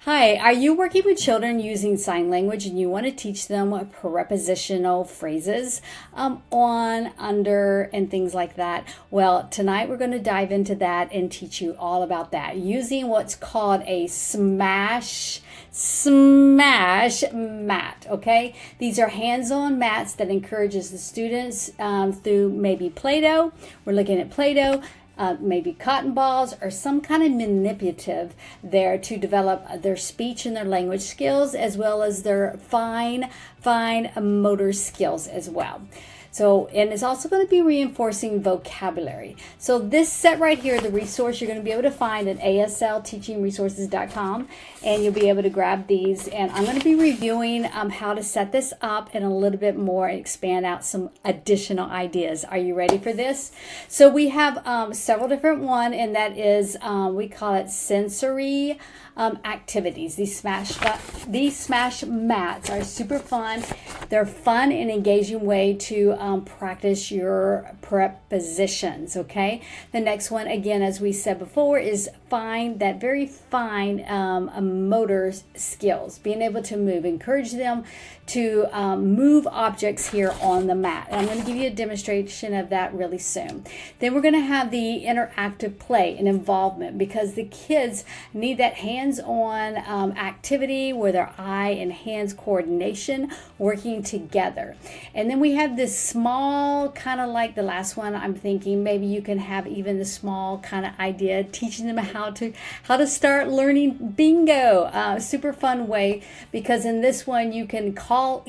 Hi, are you working with children using sign language and you want to teach them prepositional phrases on, under, and things like that? Well, tonight we're going to dive into that and teach you all about that using what's called a smash mat. Okay, these are hands-on mats that encourages the students through maybe Play-Doh. We're looking at Play-Doh. Maybe cotton balls or some kind of manipulative there to develop their speech and their language skills, as well as their fine motor skills as well. So, and it's also going to be reinforcing vocabulary. So this set right here, the resource you're going to be able to find at ASLTeachingResources.com, and you'll be able to grab these. And I'm going to be reviewing how to set this up and a little bit more and expand out some additional ideas. Are you ready for this? So we have several different ones, and that is, we call it sensory activities. These smash mats are super fun. They're fun and engaging way to practice your prepositions. Okay. The next one, again, as we said before, is very fine motor skills. Being able to move. Encourage them to move objects here on the mat. And I'm going to give you a demonstration of that really soon. Then we're going to have the interactive play and involvement, because the kids need that hands-on activity where their eye and hands coordination working together. And then we have this small, kind of like the last one. I'm thinking maybe you can have even the small kind of idea, teaching them how to start learning bingo. Super fun way, because in this one you can call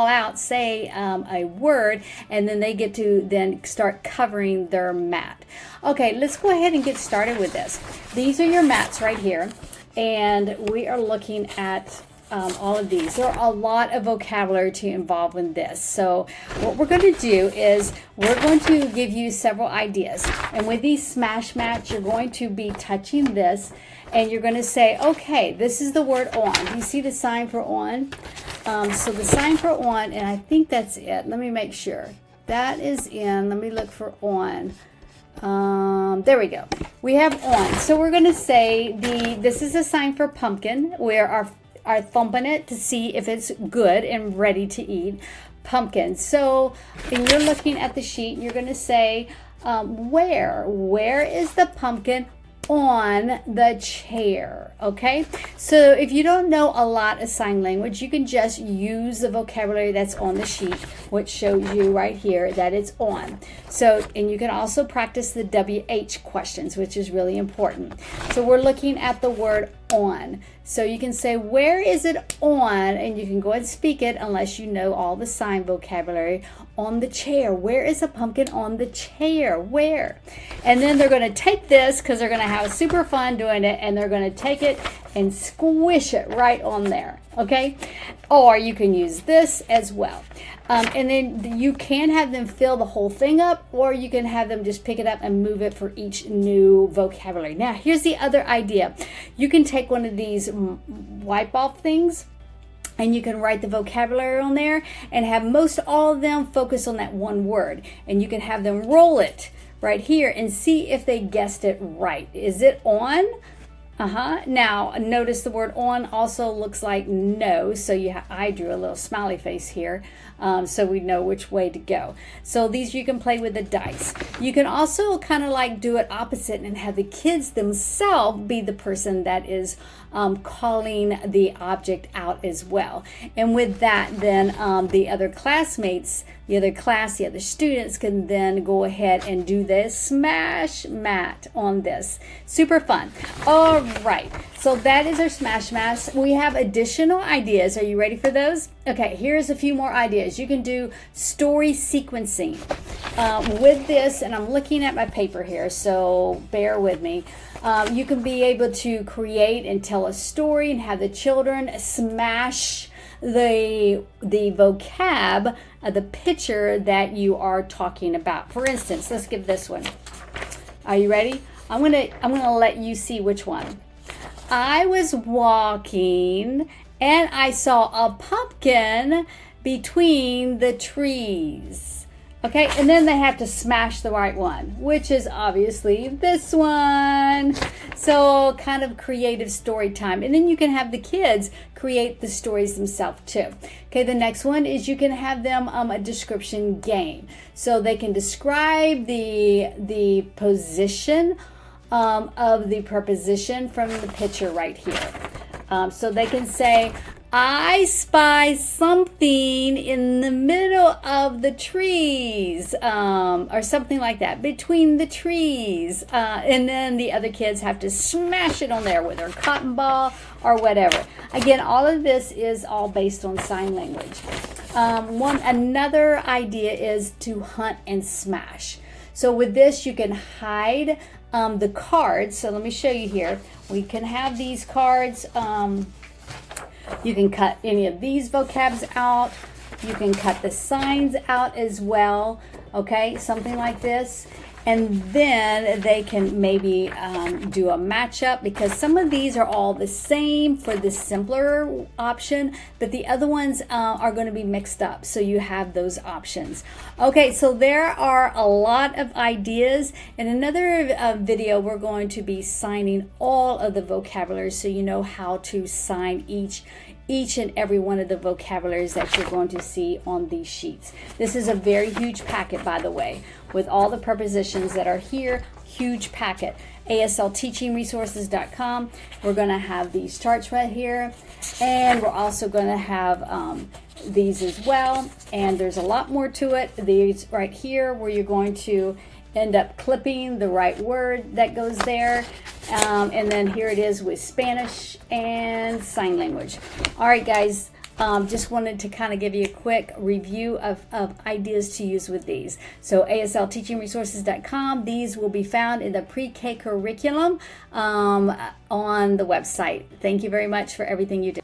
out, say a word, and then they get to then start covering their mat. Okay, let's go ahead and get started with this. These are your mats right here, and we are looking at all of these. There are a lot of vocabulary to involve in this. So what we're going to do is we're going to give you several ideas. And with these smash mats, you're going to be touching this, and you're going to say, okay, this is the word on. Do you see the sign for on? So the sign for on, and I think that's it. Let me make sure. That is in. Let me look for on. There we go. We have on. So we're going to say this is a sign for pumpkin. We are thumping it to see if it's good and ready to eat. Pumpkin. So when you're looking at the sheet, you're going to say, where is the pumpkin on the chair? Okay, so if you don't know a lot of sign language, you can just use the vocabulary that's on the sheet, which shows you right here that it's on. So, and you can also practice the WH questions, which is really important. So we're looking at the word on. So you can say, where is it on? And you can go ahead and speak it unless you know all the sign vocabulary. On the chair. Where is a pumpkin on the chair? Where? And then they're going to take this, because they're going to have super fun doing it, and they're going to take it and squish it right on there. Okay? Or you can use this as well. And then you can have them fill the whole thing up, or you can have them just pick it up and move it for each new vocabulary. Now, here's the other idea. You can take one of these wipe off things, and you can write the vocabulary on there and have most all of them focus on that one word. And you can have them roll it right here and see if they guessed it right. Is it on? Now, notice the word on also looks like no. So I drew a little smiley face here, so we know which way to go. So these you can play with the dice. You can also kind of like do it opposite and have the kids themselves be the person that is calling the object out as well. And with that, then the other classmates, the other students can then go ahead and do this smash mat on this. Super fun. All right. So that is our smash mats. We have additional ideas. Are you ready for those? Okay, here's a few more ideas. You can do story sequencing with this, and I'm looking at my paper here, so bear with me. You can be able to create and tell a story and have the children smash the vocab of the picture that you are talking about. For instance, let's give this one. Are you ready? I'm gonna let you see which one. I was walking and I saw a pumpkin between the trees. Okay, and then they have to smash the right one, which is obviously this one. So kind of creative story time. And then you can have the kids create the stories themselves too. Okay, the next one is you can have them a description game. So they can describe the position of the preposition from the picture right here. So they can say, I spy something in the middle of the trees, or something like that, between the trees. And then the other kids have to smash it on there with their cotton ball or whatever. Again, all of this is all based on sign language. Another idea is to hunt and smash. So with this, you can hide the cards. So let me show you here. We can have these cards. You can cut any of these vocabs out. You can cut the signs out as well. Okay, something like this. And then they can maybe do a matchup, because some of these are all the same for the simpler option, but the other ones are going to be mixed up. So you have those options. Okay, so there are a lot of ideas. In another video, we're going to be signing all of the vocabularies, so you know how to sign each and every one of the vocabularies that you're going to see on these sheets. This is a very huge packet, by the way, with all the prepositions that are here. Huge packet. ASLTeachingResources.com. We're going to have these charts right here, and we're also going to have these as well. And there's a lot more to it. These right here, where you're going to end up clipping the right word that goes there. And then here it is with Spanish and sign language. All right, guys, just wanted to kind of give you a quick review of ideas to use with these. So ASLTeachingResources.com. These will be found in the pre-K curriculum on the website. Thank you very much for everything you did.